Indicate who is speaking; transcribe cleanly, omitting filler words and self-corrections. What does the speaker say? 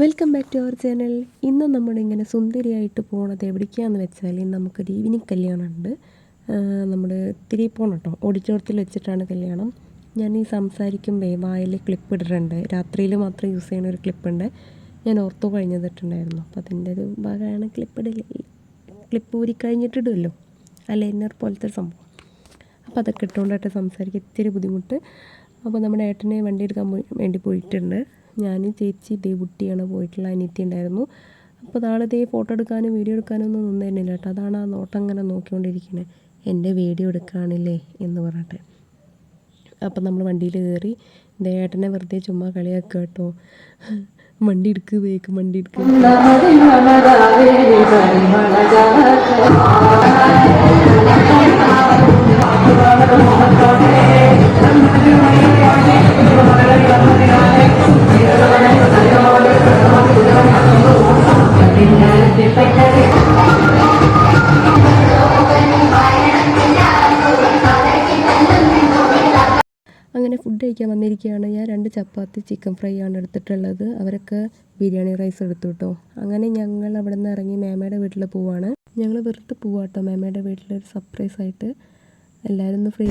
Speaker 1: Welcome back to our channel. ഇന്ന് നമ്മളിങ്ങനെ സുന്ദരിയായിട്ട് പോണത് എവിടേക്കാന്ന് വെച്ചാൽ നമുക്കൊരു ഈവനിങ് കല്യാണമുണ്ട്. നമ്മൾ ഇത്തിരി പോകണം കേട്ടോ. ഓഡിറ്റോറിയത്തിൽ വെച്ചിട്ടാണ് കല്യാണം. ഞാൻ ഈ സംസാരിക്കുമ്പോൾ വായിൽ ക്ലിപ്പ് ഇട്ടിട്ടുണ്ട്. രാത്രിയിൽ മാത്രം യൂസ് ചെയ്യുന്ന ഒരു ക്ലിപ്പുണ്ട്. ഞാൻ ഓർത്തോ കഴിഞ്ഞിട്ടുണ്ടായിരുന്നു. അപ്പോൾ അതിൻ്റെ ഒരു ഭാഗമാണ് ക്ലിപ്പ് ഊരി കഴിഞ്ഞിട്ടിടുമല്ലോ, ലൈനർ പോലത്തെ സംഭവം. അപ്പോൾ അതൊക്കെ ഇട്ടുകൊണ്ടിട്ട് സംസാരിക്കാൻ ഇത്തിരി ബുദ്ധിമുട്ട്. അപ്പോൾ നമ്മുടെ ഏട്ടനെ വണ്ടി എടുക്കാൻ വേണ്ടി പോയിട്ടുണ്ട്. ഞാൻ ചേച്ചി ദേവുട്ടിയാണ് പോയിട്ടുള്ള. അനിയത്തി ഉണ്ടായിരുന്നു. അപ്പോൾ നാളെ ഫോട്ടോ എടുക്കാനും വീഡിയോ എടുക്കാനും ഒന്നും നിന്നേന്നില്ല കേട്ടോ. അതാണ് ആ നോട്ടം അങ്ങനെ നോക്കിക്കൊണ്ടിരിക്കുന്നത്, എൻ്റെ വീഡിയോ എടുക്കുകയാണില്ലേ എന്ന് പറഞ്ഞിട്ട്. അപ്പം നമ്മൾ വണ്ടിയിൽ കയറി. ഏട്ടനെ വെറുതെ ചുമ്മാ കളിയാക്കുക കേട്ടോ. വണ്ടി എടുക്കുക, വേഗം വണ്ടി എടുക്കുക. അങ്ങനെ ഫുഡ് കഴിക്കാൻ വന്നിരിക്കുകയാണ്. ഞാൻ 2 ചപ്പാത്തി ചിക്കൻ ഫ്രൈ ആണ് എടുത്തിട്ടുള്ളത്. അവരൊക്കെ ബിരിയാണി റൈസ് എടുത്തു കേട്ടോ. അങ്ങനെ ഞങ്ങൾ അവിടെ നിന്ന് ഇറങ്ങി മേമയുടെ വീട്ടിൽ പോവാണ്. ഞങ്ങൾ വെറുതെ പോവാട്ടോ മേമയുടെ വീട്ടിൽ, ഒരു സർപ്രൈസ് ആയിട്ട്. എല്ലാവരും ഒന്ന് ഫ്രീ